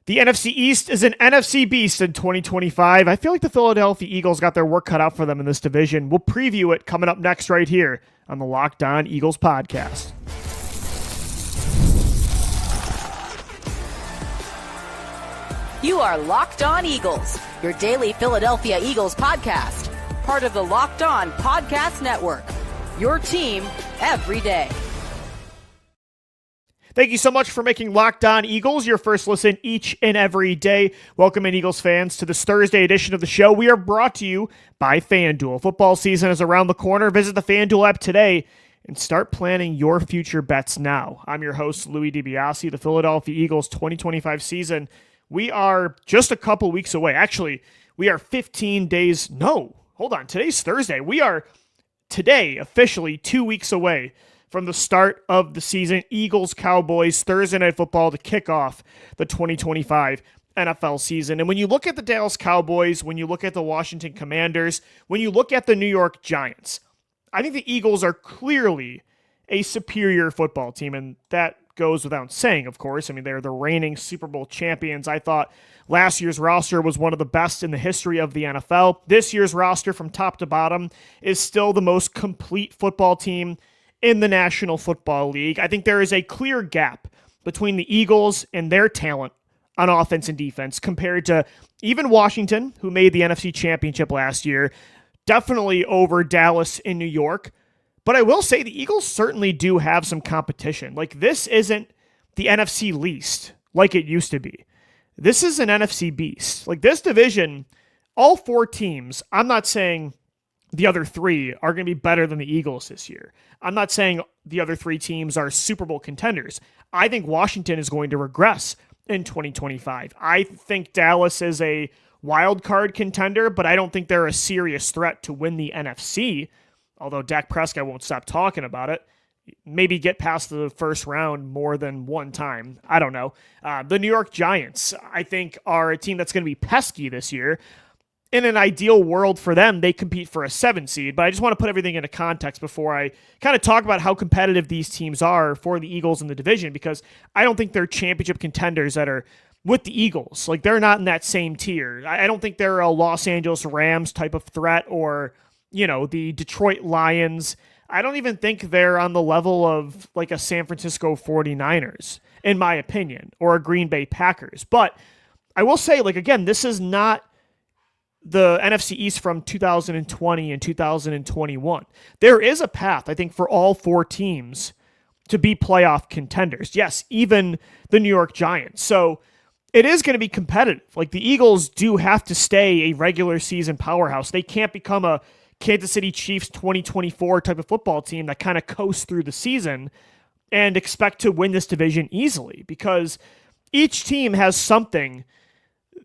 The NFC East is an NFC beast in 2025. I feel like the Philadelphia Eagles got their work cut out for them in this division. We'll preview it coming up next right here on the Locked On Eagles podcast. You are Locked On Eagles, your daily Philadelphia Eagles podcast. Part of the Locked On Podcast Network, your team every day. Thank you so much for making Locked On Eagles your first listen each and every day. Welcome in, Eagles fans, to this Thursday edition of the show. We are brought to you by FanDuel. Football season is around the corner. Visit the FanDuel app today and start planning your future bets now. I'm your host, Louis DiBiase. The Philadelphia Eagles 2025 season, we are just a couple weeks away. Actually, we are 15 days. No, hold on. Today's Thursday. We are today officially 2 weeks away from the start of the season. Eagles-Cowboys, Thursday Night Football to kick off the 2025 NFL season. And when you look at the Dallas Cowboys, when you look at the Washington Commanders, when you look at the New York Giants, I think the Eagles are clearly a superior football team, and that goes without saying, of course. I mean, they're the reigning Super Bowl champions. I thought last year's roster was one of the best in the history of the NFL. This year's roster from top to bottom is still the most complete football team in the National Football League. I think there is a clear gap between the Eagles and their talent on offense and defense compared to even Washington, who made the NFC Championship last year, definitely over Dallas in New York. But I will say the Eagles certainly do have some competition. Like, this isn't the NFC least like it used to be. This is an NFC beast. Like, this division, all four teams, I'm not saying the other three are going to be better than the Eagles this year. I'm not saying the other three teams are Super Bowl contenders. I think Washington is going to regress in 2025. I think Dallas is a wild card contender, but I don't think they're a serious threat to win the NFC, although Dak Prescott won't stop talking about it. Maybe get past the first round more than one time. I don't know. The New York Giants, I think, are a team that's going to be pesky this year. In an ideal world for them, they compete for a 7 seed, but I just want to put everything into context before I kind of talk about how competitive these teams are for the Eagles in the division, because I don't think they're championship contenders that are with the Eagles. Like, they're not in that same tier. I don't think they're a Los Angeles Rams type of threat or, you know, the Detroit Lions. I don't even think they're on the level of like a San Francisco 49ers, in my opinion, or a Green Bay Packers. But I will say, like, again, this is not the NFC East from 2020 and 2021. There is a path, I think, for all four teams to be playoff contenders. Yes, even the New York Giants. So it is going to be competitive. Like, the Eagles do have to stay a regular season powerhouse. They can't become a Kansas City Chiefs 2024 type of football team that kind of coasts through the season and expect to win this division easily, because each team has something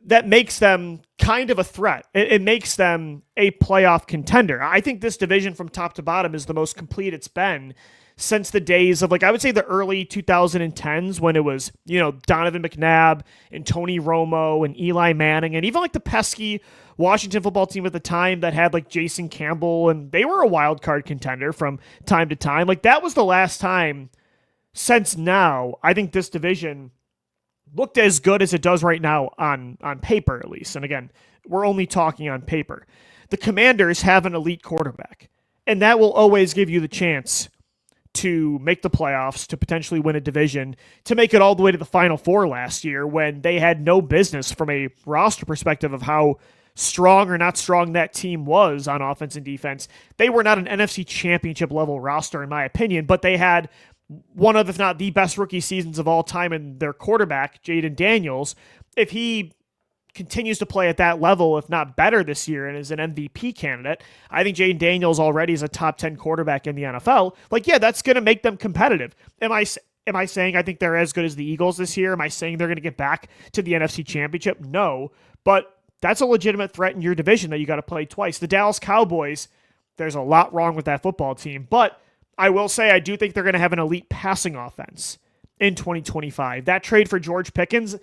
that makes them kind of a threat. It makes them a playoff contender. I think this division from top to bottom is the most complete it's been since the days of, like, I would say the early 2010s when it was, you know, Donovan McNabb and Tony Romo and Eli Manning, and even like the pesky Washington football team at the time that had like Jason Campbell, and they were a wild card contender from time to time. Like, that was the last time since now I think this division looked as good as it does right now on paper, at least. And again, we're only talking on paper. The Commanders have an elite quarterback, and that will always give you the chance to make the playoffs, to potentially win a division, to make it all the way to the Final Four last year when they had no business from a roster perspective of how strong or not strong that team was on offense and defense. They were not an NFC Championship level roster, in my opinion, but they had one of, if not the best rookie seasons of all time in their quarterback, Jaden Daniels. If he continues to play at that level, if not better this year, and is an MVP candidate, I think Jaden Daniels already is a top 10 quarterback in the NFL. Like, yeah, that's going to make them competitive. Am I saying I think they're as good as the Eagles this year? Am I saying they're going to get back to the NFC Championship? No, but that's a legitimate threat in your division that you got to play twice. The Dallas Cowboys, there's a lot wrong with that football team, but I will say I do think they're going to have an elite passing offense in 2025. That trade for George Pickens,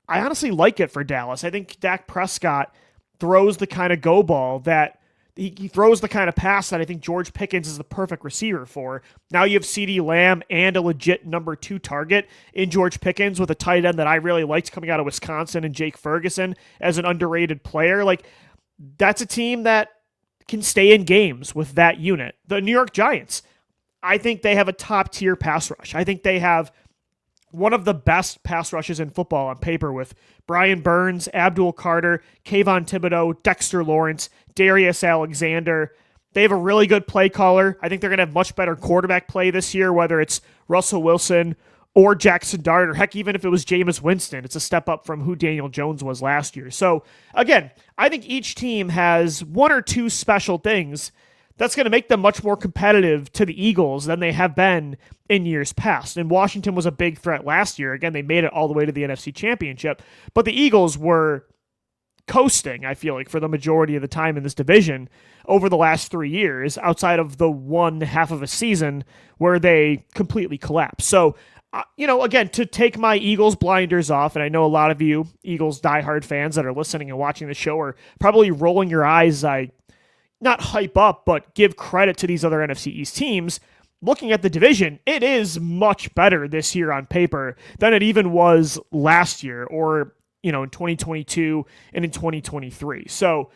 I honestly like it for Dallas. I think Dak Prescott throws the kind of go ball that he throws the kind of pass that I think George Pickens is the perfect receiver for. Now you have CeeDee Lamb and a legit number 2 target in George Pickens with a tight end that I really liked coming out of Wisconsin and Jake Ferguson as an underrated player. Like, that's a team that can stay in games with that unit. The New York Giants, I think they have a top-tier pass rush. I think they have one of the best pass rushes in football on paper with Brian Burns, Abdul Carter, Kayvon Thibodeau, Dexter Lawrence, Darius Alexander. They have a really good play caller. I think they're going to have much better quarterback play this year, whether it's Russell Wilson or Jackson Dart, or heck, even if it was Jameis Winston. It's a step up from who Daniel Jones was last year. So, again, I think each team has one or two special things that's going to make them much more competitive to the Eagles than they have been in years past. And Washington was a big threat last year. Again, they made it all the way to the NFC Championship, but the Eagles were coasting, I feel like, for the majority of the time in this division over the last 3 years, outside of the one half of a season where they completely collapsed. So, again, to take my Eagles blinders off, and I know a lot of you Eagles diehard fans that are listening and watching the show are probably rolling your eyes. I not hype up, but give credit to these other NFC East teams. Looking at the division, it is much better this year on paper than it even was last year or, in 2022 and in 2023. So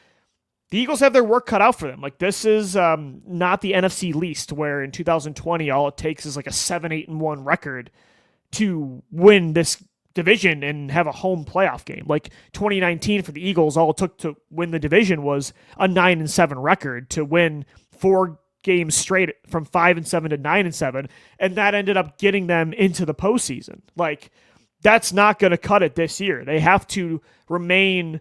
the Eagles have their work cut out for them. Like, this is not the NFC East, where in 2020, all it takes is like a 7-8-1 record to win this division and have a home playoff game. Like 2019 for the Eagles, all it took to win the division was a 9-7 record to win 4 games straight from 5-7 to 9-7, and that ended up getting them into the postseason. Like, that's not going to cut it this year. They have to remain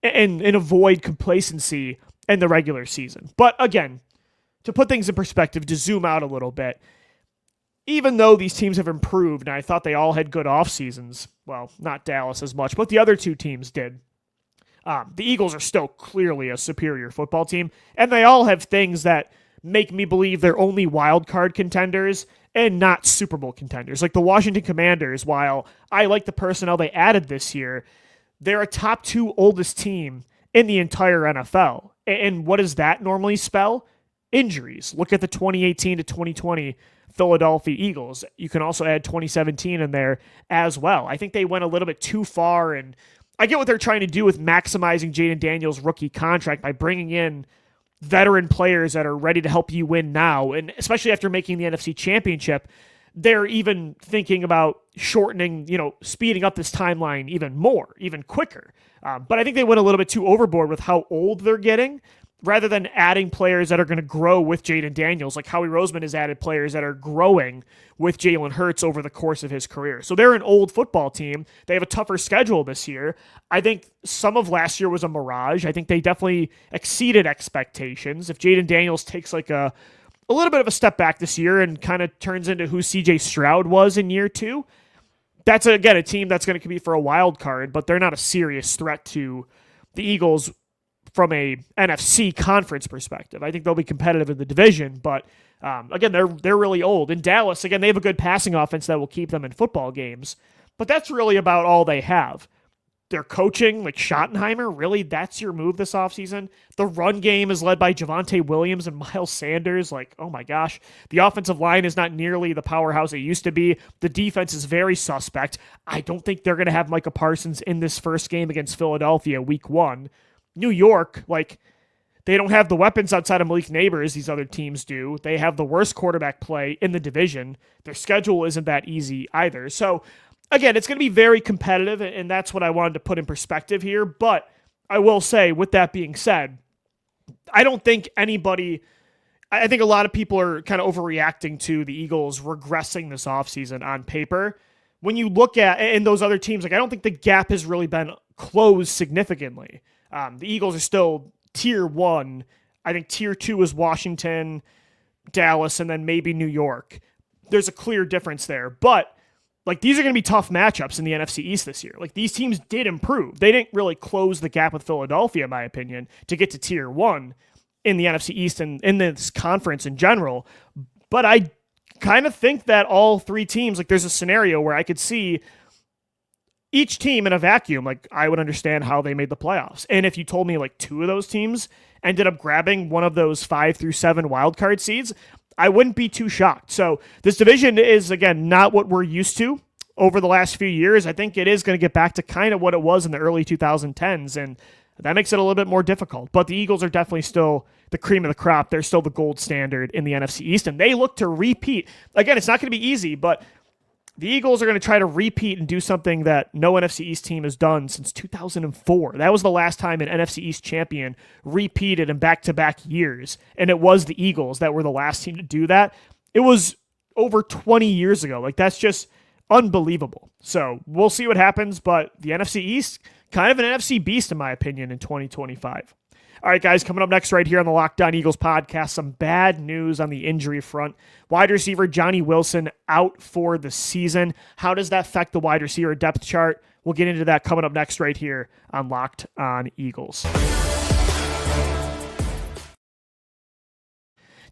and avoid complacency in the regular season. But again, to put things in perspective, to zoom out a little bit, even though these teams have improved, and I thought they all had good off seasons, well, not Dallas as much, but the other two teams did, the Eagles are still clearly a superior football team, and they all have things that make me believe they're only wild card contenders and not Super Bowl contenders. Like the Washington Commanders, while I like the personnel they added this year, they're a top 2 oldest team in the entire NFL. And what does that normally spell? Injuries. Look at the 2018 to 2020 Philadelphia Eagles. You can also add 2017 in there as well. I think they went a little bit too far, and I get what they're trying to do with maximizing Jaden Daniels' rookie contract by bringing in veteran players that are ready to help you win now, and especially after making the NFC Championship, they're even thinking about shortening, speeding up this timeline even more, even quicker. But I think they went a little bit too overboard with how old they're getting, rather than adding players that are going to grow with Jaden Daniels. Like Howie Roseman has added players that are growing with Jalen Hurts over the course of his career. So they're an old football team. They have a tougher schedule this year. I think some of last year was a mirage. I think they definitely exceeded expectations. If Jaden Daniels takes like a little bit of a step back this year and kind of turns into who CJ Stroud was in year 2, that's, again, a team that's going to compete for a wild card, but they're not a serious threat to the Eagles from a NFC conference perspective. I think they'll be competitive in the division, but again, they're really old. In Dallas, again, they have a good passing offense that will keep them in football games, but that's really about all they have. Their coaching, like Schottenheimer, really, that's your move this offseason? The run game is led by Javonte Williams and Miles Sanders. Like, oh my gosh. The offensive line is not nearly the powerhouse it used to be. The defense is very suspect. I don't think they're going to have Micah Parsons in this first game against Philadelphia week 1. New York, like, they don't have the weapons outside of Malik Neighbors these other teams do. They have the worst quarterback play in the division. Their schedule isn't that easy either. So, again, it's going to be very competitive, and that's what I wanted to put in perspective here. But I will say, with that being said, I don't think I think a lot of people are kind of overreacting to the Eagles regressing this offseason on paper. When you look at in those other teams, like, I don't think the gap has really been closed significantly. The Eagles are still tier 1. I think tier 2 is Washington, Dallas, and then maybe New York. There's a clear difference there. But, like, these are going to be tough matchups in the NFC East this year. Like, these teams did improve. They didn't really close the gap with Philadelphia, in my opinion, to get to tier 1 in the NFC East and in this conference in general. But I kind of think that all 3 teams, like, there's a scenario where I could see each team in a vacuum, like I would understand how they made the playoffs. And if you told me like two of those teams ended up grabbing one of those 5 through 7 wildcard seeds, I wouldn't be too shocked. So this division is, again, not what we're used to over the last few years. I think it is going to get back to kind of what it was in the early 2010s, and that makes it a little bit more difficult. But the Eagles are definitely still the cream of the crop. They're still the gold standard in the NFC East, and they look to repeat. Again, it's not going to be easy, but the Eagles are going to try to repeat and do something that no NFC East team has done since 2004. That was the last time an NFC East champion repeated in back-to-back years, and it was the Eagles that were the last team to do that. It was over 20 years ago. Like, that's just unbelievable. So we'll see what happens, but the NFC East, kind of an NFC beast, in my opinion, in 2025. All right, guys, coming up next right here on the Locked On Eagles podcast, some bad news on the injury front. Wide receiver Johnny Wilson out for the season. How does that affect the wide receiver depth chart? We'll get into that coming up next right here on Locked On Eagles.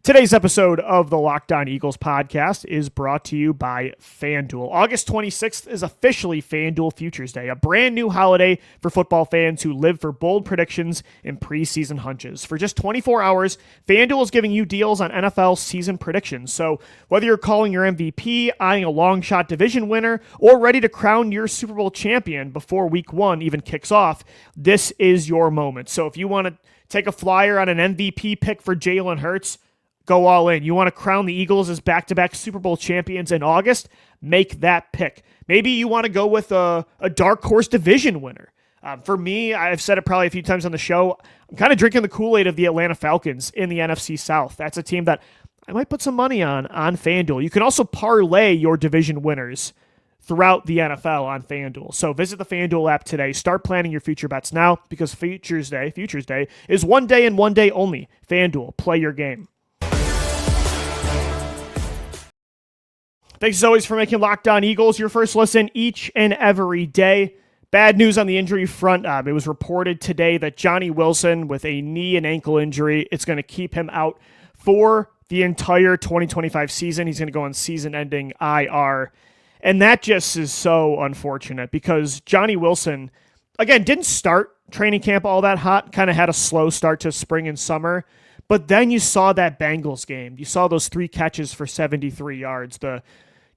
Today's episode of the Locked On Eagles podcast is brought to you by FanDuel. August 26th is officially FanDuel Futures Day, a brand new holiday for football fans who live for bold predictions and preseason hunches. For just 24 hours, FanDuel is giving you deals on NFL season predictions. So whether you're calling your MVP, eyeing a long shot division winner, or ready to crown your Super Bowl champion before week 1 even kicks off, this is your moment. So if you want to take a flyer on an MVP pick for Jalen Hurts, go all in. You want to crown the Eagles as back-to-back Super Bowl champions in August? Make that pick. Maybe you want to go with a dark horse division winner. For me, I've said it probably a few times on the show, I'm kind of drinking the Kool-Aid of the Atlanta Falcons in the NFC South. That's a team that I might put some money on FanDuel. You can also parlay your division winners throughout the NFL on FanDuel. So visit the FanDuel app today. Start planning your future bets now, because Futures Day is one day and one day only. FanDuel, play your game. Thanks as always for making Locked On Eagles your first listen each and every day. Bad news on the injury front. It was reported today that Johnny Wilson, with a knee and ankle injury, it's going to keep him out for the entire 2025 season. He's going to go on season-ending IR. And that just is so unfortunate, because Johnny Wilson, again, didn't start training camp all that hot, kind of had a slow start to spring and summer. But then you saw that Bengals game. You saw those 3 catches for 73 yards, the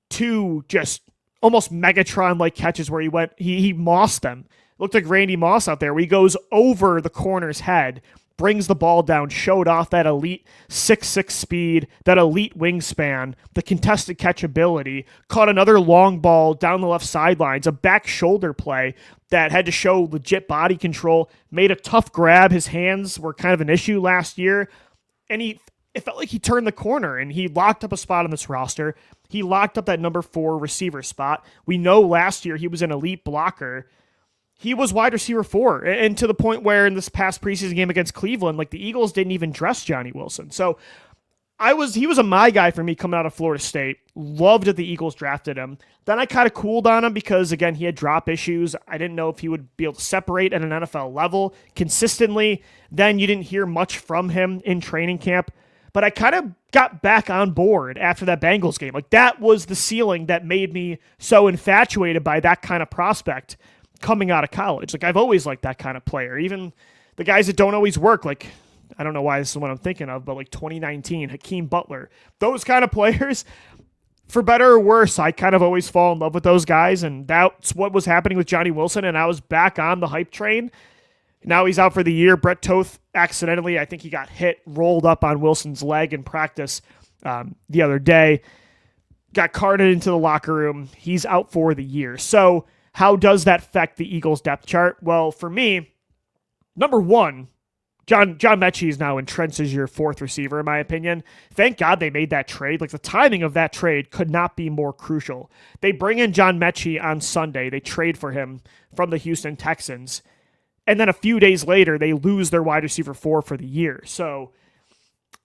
2 just almost Megatron-like catches where he mossed them. Looked like Randy Moss out there, where he goes over the corner's head, brings the ball down, showed off that elite 6'6" speed, that elite wingspan, the contested catch ability, caught another long ball down the left sidelines, a back shoulder play that had to show legit body control, made a tough grab. His hands were kind of an issue last year, and it felt like he turned the corner, and he locked up a spot on this roster. He locked up that number 4 receiver spot. We know last year he was an elite blocker. He was wide receiver 4, and to the point where in this past preseason game against Cleveland, like, the Eagles didn't even dress Johnny Wilson. So he was a my guy for me coming out of Florida State. Loved that the Eagles drafted him. Then I kind of cooled on him because, again, he had drop issues. I didn't know if he would be able to separate at an NFL level consistently. Then you didn't hear much from him in training camp. But I kind of got back on board after that Bengals game. Like, that was the ceiling that made me so infatuated by that kind of prospect coming out of college. Like, I've always liked that kind of player. Even the guys that don't always work, like, I don't know why this is what I'm thinking of, but like 2019, Hakeem Butler. Those kind of players, for better or worse, I kind of always fall in love with those guys, and that's what was happening with Johnny Wilson, and I was back on the hype train. Now he's out for the year. Brett Toth accidentally, I think he got hit, rolled up on Wilson's leg in practice the other day. Got carted into the locker room. He's out for the year. So how does that affect the Eagles depth chart? Well, for me, number 1, John Mechie is now entrenched as your 4th receiver, in my opinion. Thank God they made that trade. Like, the timing of that trade could not be more crucial. They bring in John Mechie on Sunday. They trade for him from the Houston Texans. And then a few days later, they lose their wide receiver 4 for the year. So,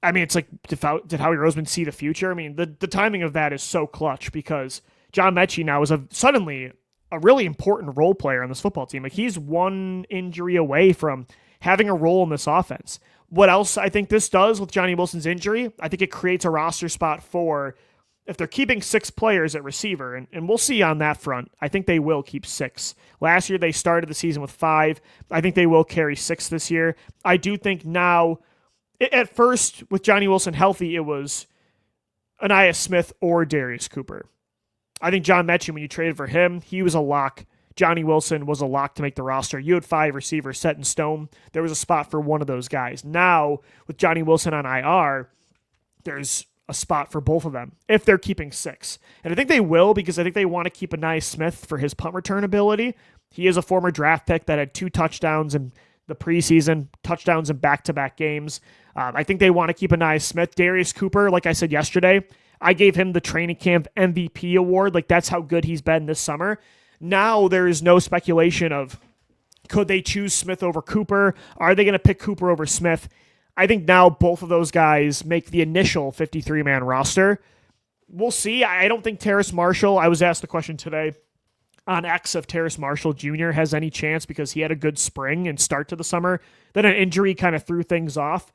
I mean, it's like, did Howie Roseman see the future? I mean, the timing of that is so clutch, because John Mechie now is suddenly a really important role player on this football team. Like, he's one injury away from having a role in this offense. What else I think this does with Johnny Wilson's injury? I think it creates a roster spot for if they're keeping 6 players at receiver, and we'll see on that front, I think they will keep 6. Last year, they started the season with 5. I think they will carry 6 this year. I do think now, at first, with Johnny Wilson healthy, it was Ainias Smith or Darius Cooper. I think John Mechie, when you traded for him, he was a lock. Johnny Wilson was a lock to make the roster. You had 5 receivers set in stone. There was a spot for one of those guys. Now, with Johnny Wilson on IR, there's a spot for both of them if they're keeping 6. And I think they will, because I think they want to keep Ainias Smith for his punt return ability. He is a former draft pick that had 2 touchdowns in the preseason, touchdowns in back-to-back games. I think they want to keep Ainias Smith. Darius Cooper, like I said yesterday, I gave him the training camp MVP award. Like, that's how good he's been this summer. Now there is no speculation of, could they choose Smith over Cooper? Are they going to pick Cooper over Smith? I think now both of those guys make the initial 53-man roster. We'll see. I don't think Terrace Marshall, I was asked the question today on X if Terrace Marshall Jr. has any chance, because he had a good spring and start to the summer. Then an injury kind of threw things off.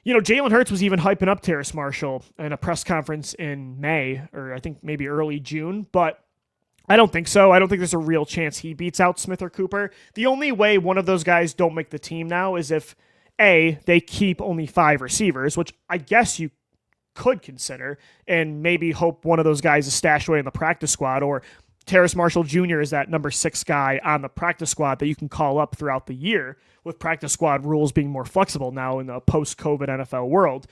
You know, Jalen Hurts was even hyping up Terrace Marshall in a press conference in May, or I think maybe early June, but I don't think so. I don't think there's a real chance he beats out Smith or Cooper. The only way one of those guys don't make the team now is if, A, they keep only 5 receivers, which I guess you could consider, and maybe hope one of those guys is stashed away in the practice squad, or Terrace Marshall Jr. is that number 6 guy on the practice squad that you can call up throughout the year, with practice squad rules being more flexible now in the post-COVID NFL world.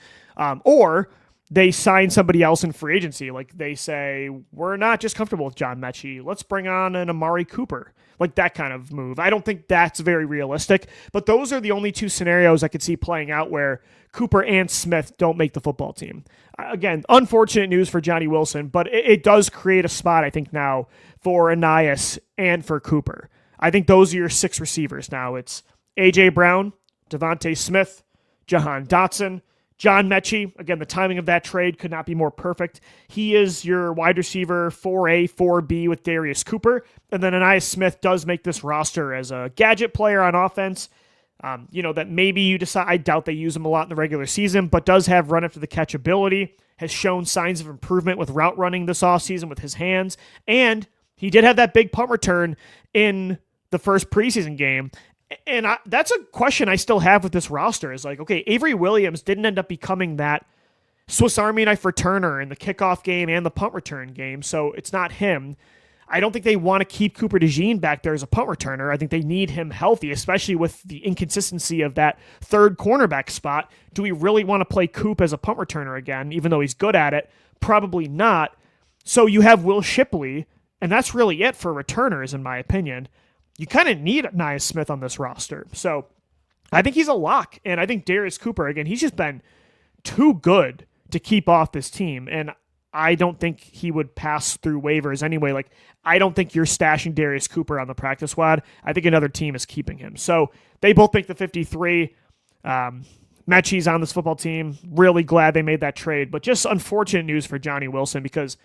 Or they sign somebody else in free agency. Like, they say, we're not just comfortable with John Mechie. Let's bring on an Amari Cooper. Like, that kind of move. I don't think that's very realistic, but those are the only 2 scenarios I could see playing out where Cooper and Smith don't make the football team. Again, unfortunate news for Johnny Wilson, but it does create a spot, I think, now for Ainias and for Cooper. I think those are your 6 receivers now. It's A.J. Brown, Devontae Smith, Jahan Dotson, John Mechie. Again, the timing of that trade could not be more perfect. He is your wide receiver 4A, 4B with Darius Cooper. And then Ainias Smith does make this roster as a gadget player on offense. That maybe you decide, I doubt they use him a lot in the regular season, but does have run after the catch ability, has shown signs of improvement with route running this offseason with his hands. And he did have that big punt return in the first preseason game. And that's a question I still have with this roster is like, okay, Avery Williams didn't end up becoming that Swiss Army knife returner in the kickoff game and the punt return game, so it's not him. I don't think they want to keep Cooper DeJean back there as a punt returner. I think they need him healthy, especially with the inconsistency of that third cornerback spot. Do we really want to play Coop as a punt returner again, even though he's good at it? Probably not. So you have Will Shipley, and that's really it for returners, in my opinion. You kind of need Ainias Smith on this roster. So I think he's a lock. And I think Darius Cooper, again, he's just been too good to keep off this team. And I don't think he would pass through waivers anyway. Like, I don't think you're stashing Darius Cooper on the practice squad. I think another team is keeping him. So they both make the 53. Mechie's on this football team. Really glad they made that trade. But just unfortunate news for Johnny Wilson, because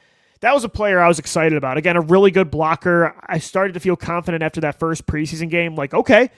that was a player I was excited about. Again, a really good blocker. I started to feel confident after that first preseason game. Like, okay,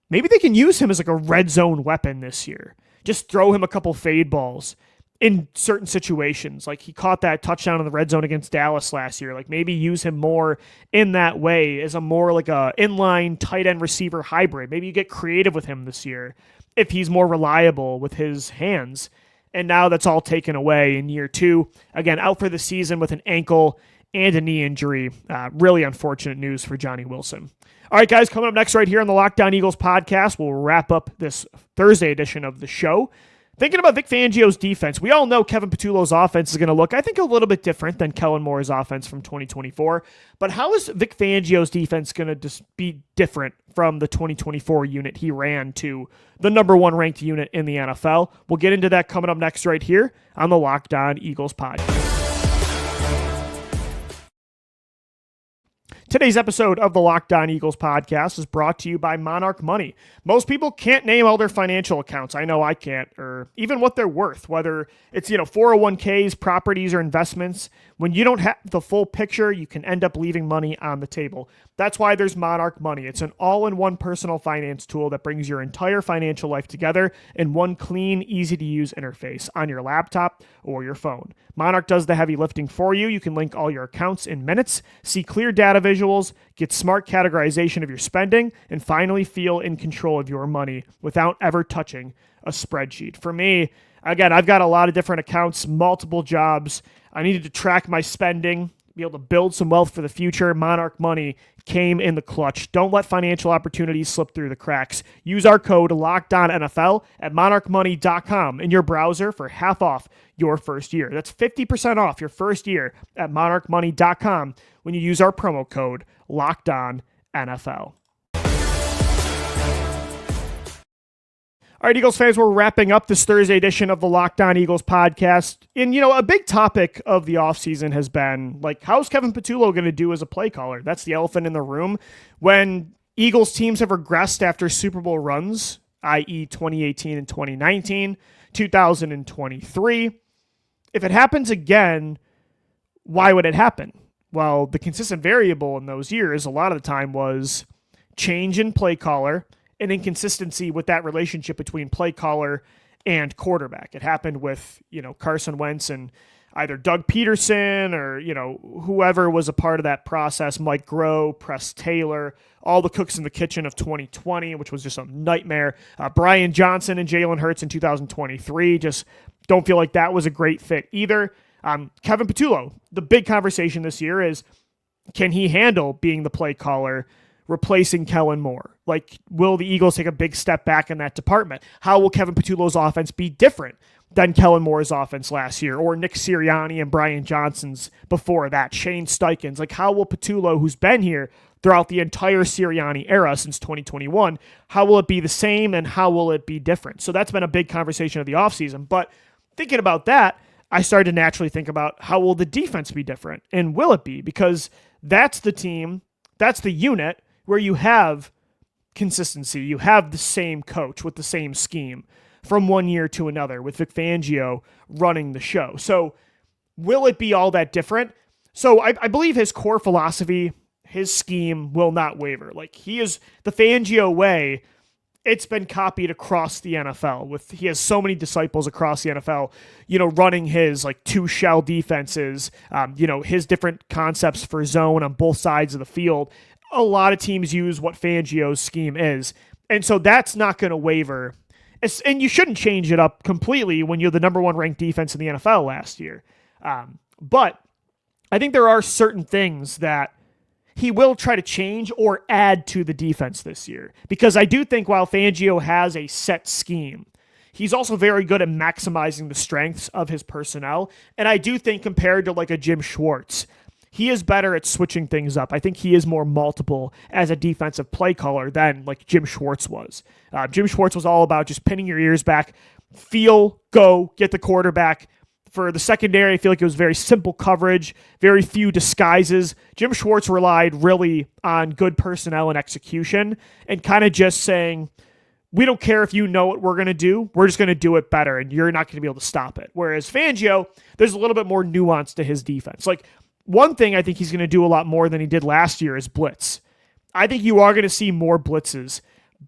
maybe they can use him as like a red zone weapon this year. Just throw him a couple fade balls in certain situations. Like, he caught that touchdown in the red zone against Dallas last year. Like, maybe use him more in that way as a more like a inline tight end receiver hybrid. Maybe you get creative with him this year if he's more reliable with his hands. And now that's all taken away in year 2. Again, out for the season with an ankle and a knee injury. Really unfortunate news for Johnny Wilson. All right, guys, coming up next right here on the Locked On Eagles podcast, we'll wrap up this Thursday edition of the show. Thinking about Vic Fangio's defense, we all know Kevin Patullo's offense is going to look, I think, a little bit different than Kellen Moore's offense from 2024. But how is Vic Fangio's defense going to be different from the 2024 unit he ran to the number 1 ranked unit in the NFL? We'll get into that coming up next right here on the Locked On Eagles podcast. Today's episode of the Locked On Eagles podcast is brought to you by Monarch Money. Most people can't name all their financial accounts. I know I can't, or even what they're worth, whether it's, 401ks, properties, or investments. When you don't have the full picture, you can end up leaving money on the table. That's why there's Monarch Money. It's an all-in-one personal finance tool that brings your entire financial life together in one clean, easy-to-use interface on your laptop or your phone. Monarch does the heavy lifting for you. You can link all your accounts in minutes, see clear data visuals, get smart categorization of your spending, and finally feel in control of your money without ever touching a spreadsheet. For me, again, I've got a lot of different accounts, multiple jobs. I needed to track my spending, be able to build some wealth for the future. Monarch Money came in the clutch. Don't let financial opportunities slip through the cracks. Use our code LOCKEDONNFL at monarchmoney.com in your browser for half off your first year. That's 50% off your first year at monarchmoney.com when you use our promo code LOCKEDONNFL. All right, Eagles fans, we're wrapping up this Thursday edition of the Locked On Eagles podcast. And, a big topic of the offseason has been, how's Kevin Patullo going to do as a play caller? That's the elephant in the room. When Eagles teams have regressed after Super Bowl runs, i.e. 2018 and 2019, 2023, if it happens again, why would it happen? Well, the consistent variable in those years, a lot of the time, was change in play caller and inconsistency with that relationship between play caller and quarterback. It happened with, Carson Wentz and either Doug Peterson or, whoever was a part of that process, Mike Groh, Press Taylor, all the cooks in the kitchen of 2020, which was just a nightmare. Brian Johnson and Jalen Hurts in 2023, just don't feel like that was a great fit either. Kevin Patullo, the big conversation this year is, can he handle being the play caller, replacing Kellen Moore? Will the Eagles take a big step back in that department? How will Kevin Patullo's offense be different than Kellen Moore's offense last year, or Nick Sirianni and Brian Johnson's before that, Shane Steichens? How will Patullo, who's been here throughout the entire Sirianni era since 2021, how will it be the same and how will it be different? So that's been a big conversation of the offseason. But thinking about that, I started to naturally think about how will the defense be different, and will it be? Because that's the team, that's the unit where you have consistency. You have the same coach with the same scheme from one year to another with Vic Fangio running the show. So will it be all that different? So I believe his core philosophy, his scheme will not waver. He is the Fangio way. It's been copied across the NFL. He has so many disciples across the NFL, running his two shell defenses, his different concepts for zone on both sides of the field. A lot of teams use what Fangio's scheme is. And so that's not going to waver. And you shouldn't change it up completely when you're the number one ranked defense in the NFL last year. But I think there are certain things that he will try to change or add to the defense this year. Because I do think while Fangio has a set scheme, he's also very good at maximizing the strengths of his personnel. And I do think compared to a Jim Schwartz, he is better at switching things up. I think he is more multiple as a defensive play caller than Jim Schwartz was. Jim Schwartz was all about just pinning your ears back, feel, go, get the quarterback. For the secondary, I feel like it was very simple coverage, very few disguises. Jim Schwartz relied really on good personnel and execution and kind of just saying, we don't care if you know what we're going to do. We're just going to do it better, and you're not going to be able to stop it. Whereas Fangio, there's a little bit more nuance to his defense. One thing I think he's going to do a lot more than he did last year is blitz. I think you are going to see more blitzes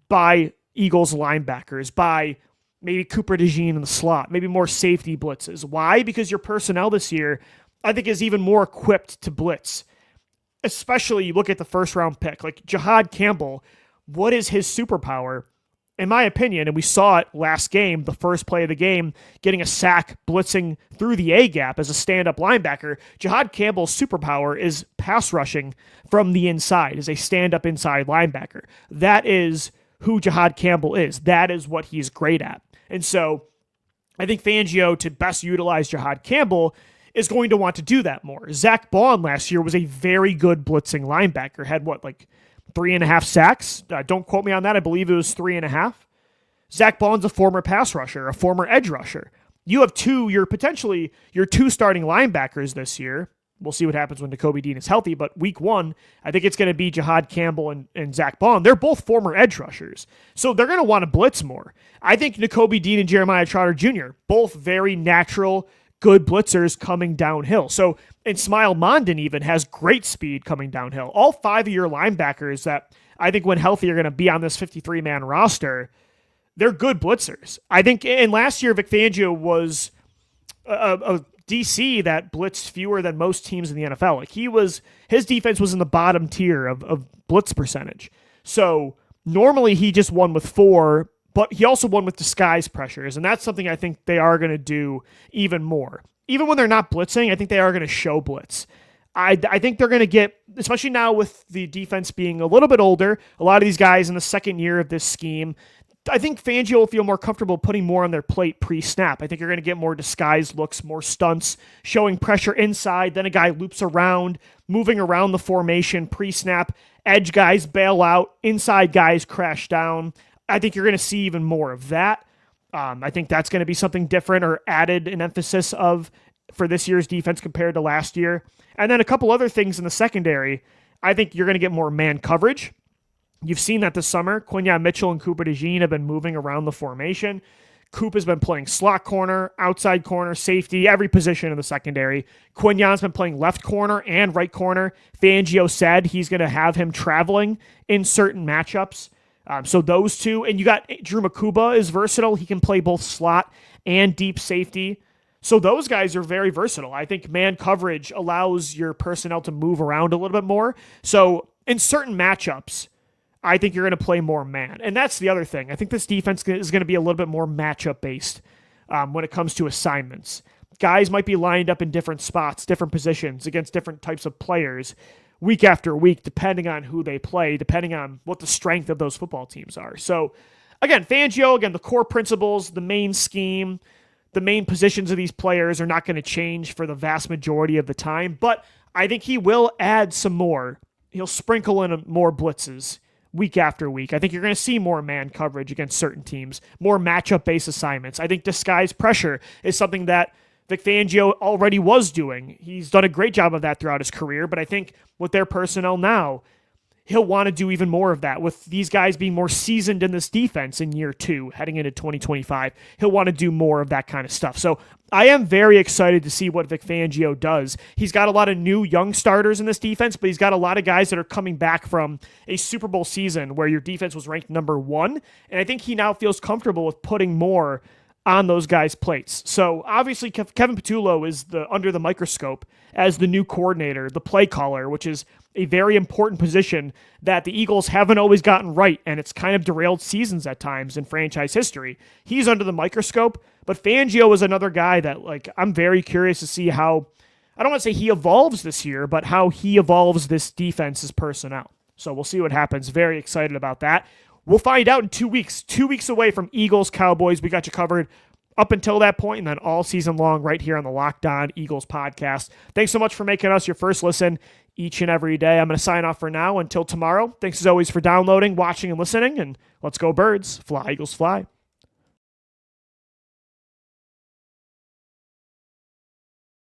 by Eagles linebackers, by maybe Cooper DeJean in the slot, maybe more safety blitzes. Why? Because your personnel this year, I think, is even more equipped to blitz. Especially you look at the first round pick, Jahad Campbell. What is his superpower? In my opinion, and we saw it last game, the first play of the game, getting a sack, blitzing through the A-gap as a stand-up linebacker. Jahad Campbell's superpower is pass rushing from the inside as a stand-up inside linebacker. That is who Jahad Campbell is. That is what he's great at. And so I think Fangio, to best utilize Jahad Campbell, is going to want to do that more. Zach Baun last year was a very good blitzing linebacker, had 3.5 sacks. Don't quote me on that. I believe it was 3.5. Zach Baun's a former pass rusher, a former edge rusher. You have you're potentially your two starting linebackers this year, we'll see what happens when Nakobe Dean is healthy. But week 1, I think it's going to be Jihad Campbell and Zach Bond. They're both former edge rushers, so they're going to want to blitz more. I think Nakobe Dean and Jeremiah Trotter Jr., both very natural, good blitzers coming downhill. So, and Smile Mondon even has great speed coming downhill. All 5 of your linebackers that I think when healthy are going to be on this 53-man roster, they're good blitzers. I think, and last year Vic Fangio was a DC that blitzed fewer than most teams in the NFL. Like his defense was in the bottom tier of blitz percentage. So normally he just won with 4, but he also won with disguise pressures, and that's something I think they are going to do even more. Even when they're not blitzing, I think they are going to show blitz. I think they're going to get, especially now with the defense being a little bit older, a lot of these guys in the second year of this scheme, I think Fangio will feel more comfortable putting more on their plate pre-snap. I think you're going to get more disguised looks, more stunts, showing pressure inside, then a guy loops around, moving around the formation pre-snap, edge guys bail out, inside guys crash down. I think you're going to see even more of that. I think that's going to be something different or added an emphasis of for this year's defense compared to last year. And then a couple other things in the secondary. I think you're going to get more man coverage. You've seen that this summer. Quinyon Mitchell and Cooper DeJean have been moving around the formation. Coop has been playing slot corner, outside corner, safety, every position in the secondary. Quinyon's been playing left corner and right corner. Fangio said he's going to have him traveling in certain matchups. So those two. And you got Drew Makuba is versatile. He can play both slot and deep safety. So those guys are very versatile. I think man coverage allows your personnel to move around a little bit more. So in certain matchups, I think you're going to play more man. And that's the other thing. I think this defense is going to be a little bit more matchup based when it comes to assignments. Guys might be lined up in different spots, different positions against different types of players week after week, depending on who they play, depending on what the strength of those football teams are. So again, Fangio, the core principles, the main scheme, the main positions of these players are not going to change for the vast majority of the time, but I think he will add some more. He'll sprinkle in more blitzes week after week. I think you're going to see more man coverage against certain teams, more matchup-based assignments. I think disguise pressure is something that Vic Fangio already was doing. He's done a great job of that throughout his career, but I think with their personnel now, he'll want to do even more of that. With these guys being more seasoned in this defense in year 2, heading into 2025, he'll want to do more of that kind of stuff. So I am very excited to see what Vic Fangio does. He's got a lot of new young starters in this defense, but he's got a lot of guys that are coming back from a Super Bowl season where your defense was ranked number 1. And I think he now feels comfortable with putting more on those guys' plates. So obviously Kevin Patullo is under the microscope as the new coordinator, the play caller, which is a very important position that the Eagles haven't always gotten right, and it's kind of derailed seasons at times in franchise history. He's under the microscope, but Fangio is another guy that I'm very curious to see how, I don't want to say he evolves this year, but how he evolves this defense's personnel. So we'll see what happens. Very excited about that. We'll find out in 2 weeks. 2 weeks away from Eagles, Cowboys. We got you covered up until that point, and then all season long right here on the Locked On Eagles podcast. Thanks so much for making us your first listen each and every day. I'm going to sign off for now until tomorrow. Thanks as always for downloading, watching, and listening, and let's go Birds. Fly, Eagles, fly.